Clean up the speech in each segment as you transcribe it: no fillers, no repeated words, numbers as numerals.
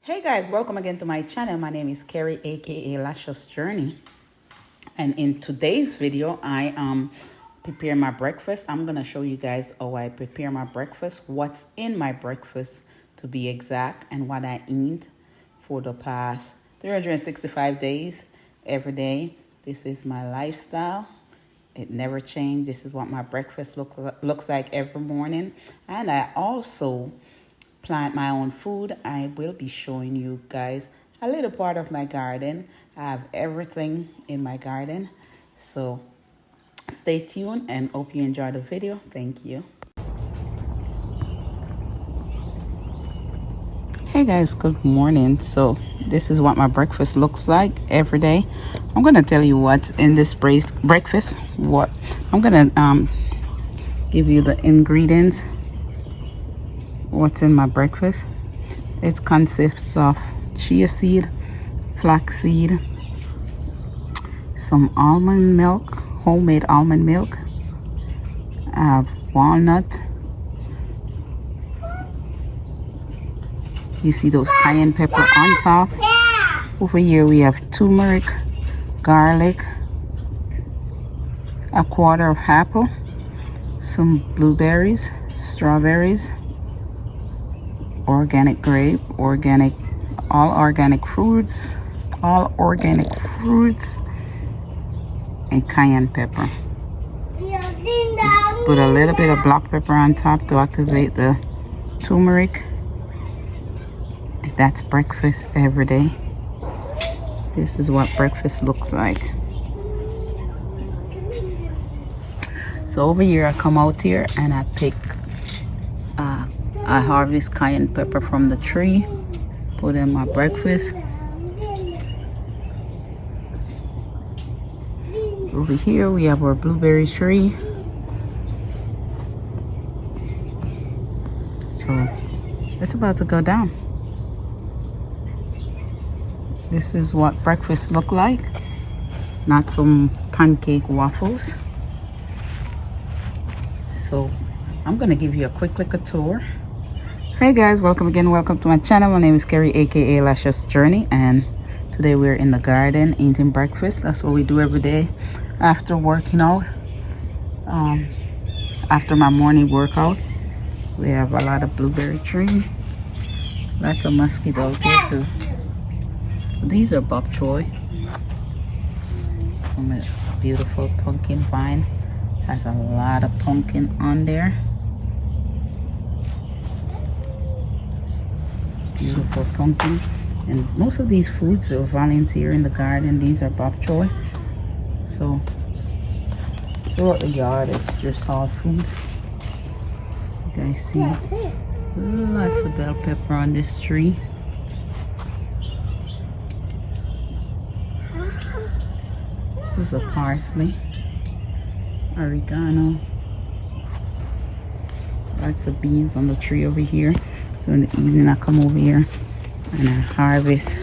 Hey guys, welcome again to my channel. My name is Kerry, aka Lascious Journey, and in today's video I prepare my breakfast. I'm gonna show you guys how I prepare my breakfast, what's in my breakfast to be exact, and what I eat for the past 365 days every day. This is my lifestyle. It never changed. This is what my breakfast looks like every morning. And I also plant my own food. I will be showing you guys a little part of my garden. I have everything in my garden. So stay tuned and hope you enjoy the video. Thank you. Hey guys, good morning. So this is what my breakfast looks like every day. I'm gonna tell you what's in this breakfast. What I'm gonna give you the ingredients. What's in my breakfast? It consists of chia seed, flax seed, some almond milk, homemade almond milk. I have walnut. You see those cayenne pepper on top. Over here we have turmeric, garlic, a quarter of apple, some blueberries, strawberries, organic grape, all organic fruits, and cayenne pepper. Put a little bit of black pepper on top to activate the turmeric. That's breakfast every day. This is what breakfast looks like. So over here I come out here and I pick I harvest cayenne pepper from the tree, put in my breakfast. Over here we have our blueberry tree. So it's about to go down. This is what breakfast look like. Not some pancake waffles. So I'm gonna give you a quick little tour. Hey guys, welcome again, welcome to my channel. My name is Kerry, aka Lascious Journey, and today we're in the garden eating breakfast. That's what we do every day after working out. After my morning workout, we have a lot of blueberry tree, lots of musky out here too. These are bok choy. Some beautiful pumpkin vine, has a lot of pumpkin on there. Beautiful pumpkin. And most of these foods are volunteer in the garden. These are bok choy. So throughout the yard it's just all food. You guys see lots of bell pepper on this tree. There's a parsley, oregano, lots of beans on the tree over here. So in the evening I come over here and I harvest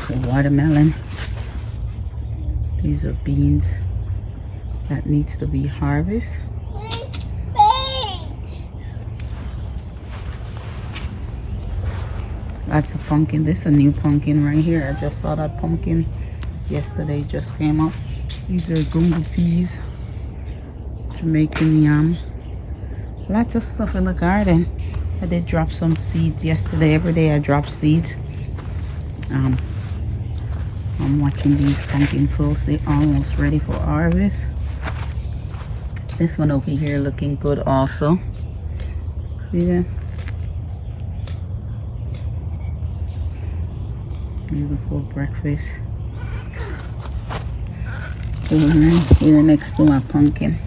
the watermelon. These are beans that needs to be harvested. Lots of pumpkin. This is a new pumpkin right here. I just saw that pumpkin yesterday, just came up. These are gungo peas, Jamaican yam. Lots of stuff in the garden. I did drop some seeds yesterday. Every day I drop seeds. I'm watching these pumpkin fruits. They're almost ready for harvest. This one over here looking good also. See that? Beautiful breakfast. Over here next to my pumpkin.